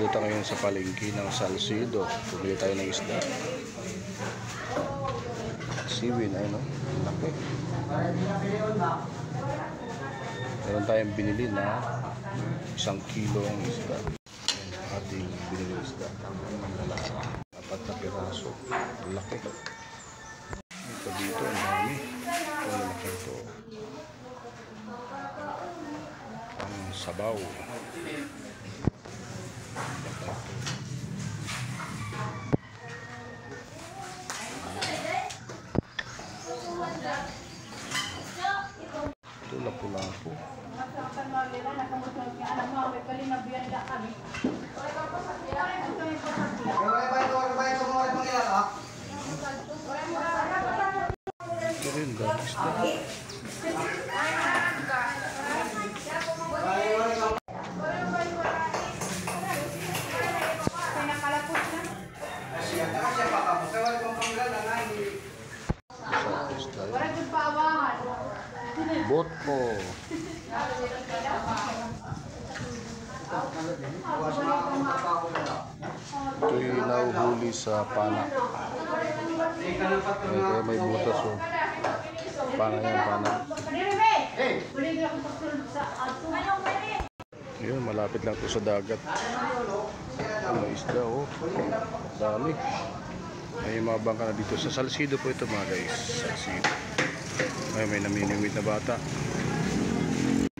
Nandito tayo ngayon sa palengke ng Salcedo. Pumili tayo ng isda. Siwin, ayun o. Laki. Meron tayong binili na 1 kilong isda. Ating binili isda. Apat na piraso. Laki. Ito dito, ang dami. Ito, laki ito. Ang sabaw. Ito lapu-lapu. Ito rin, gatis na. Botpo. Ito'y nahuhuli sa pana. Kaya may butas o. Pana yan, pana. Yun, malapit lang ito sa dagat. May isda o. Dami. May mga bangka na dito. Sa Salcedo po ito mga guys. Salcedo. May naminimit na bata.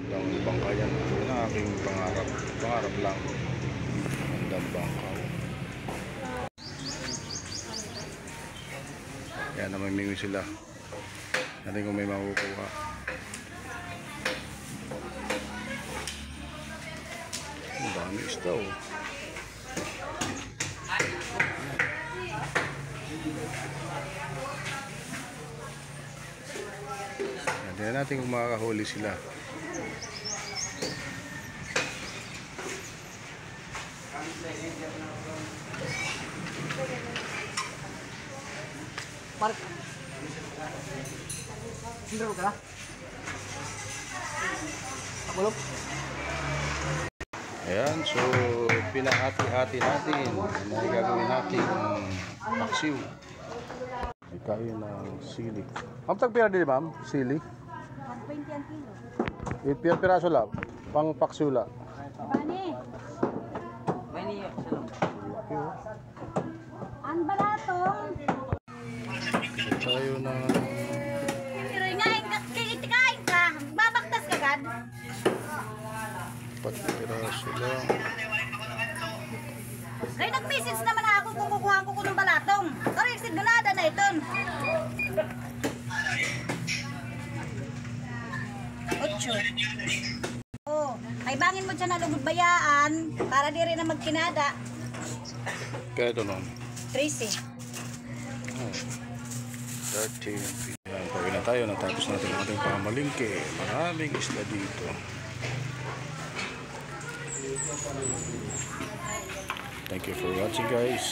Ang bangka yan. Ito na aking pangarap. Pangarap lang. Ang bangka. Yan na mamimili sila. Natin kung may makukuha. Ang dami isda o. Tignan natin kung makakahuli sila. Mark. Sindro ka? Akulog. Ayan, so pinahati-hati natin. Ano yung gagawin natin? Paksiw. Ikain ng sili. Ang tagpira din, ma'am? Sili? 120 ang kilo. Ipir piraso lang. Pang paksiw lang. Bani. Bani, salam. Laki o. Ang balatong. Tayo na... Pero kain ka. Babaktas ka gad. 4 piraso lang. Ay, nag-message naman ako kung kukuhaan ko ng balatong. Pero yung sigurada na ito. 8. Oh, ay bangin mo siya na lugod bayaan para di rin na magkinada. Kaya ito nun? 13. 13. Ayan, pawin na tayo. Natapos natin ang ating pamalingke. Maraming isla dito. Thank you for watching guys.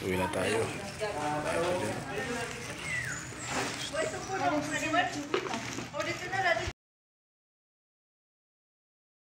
Uwi na tayo. Tayo din.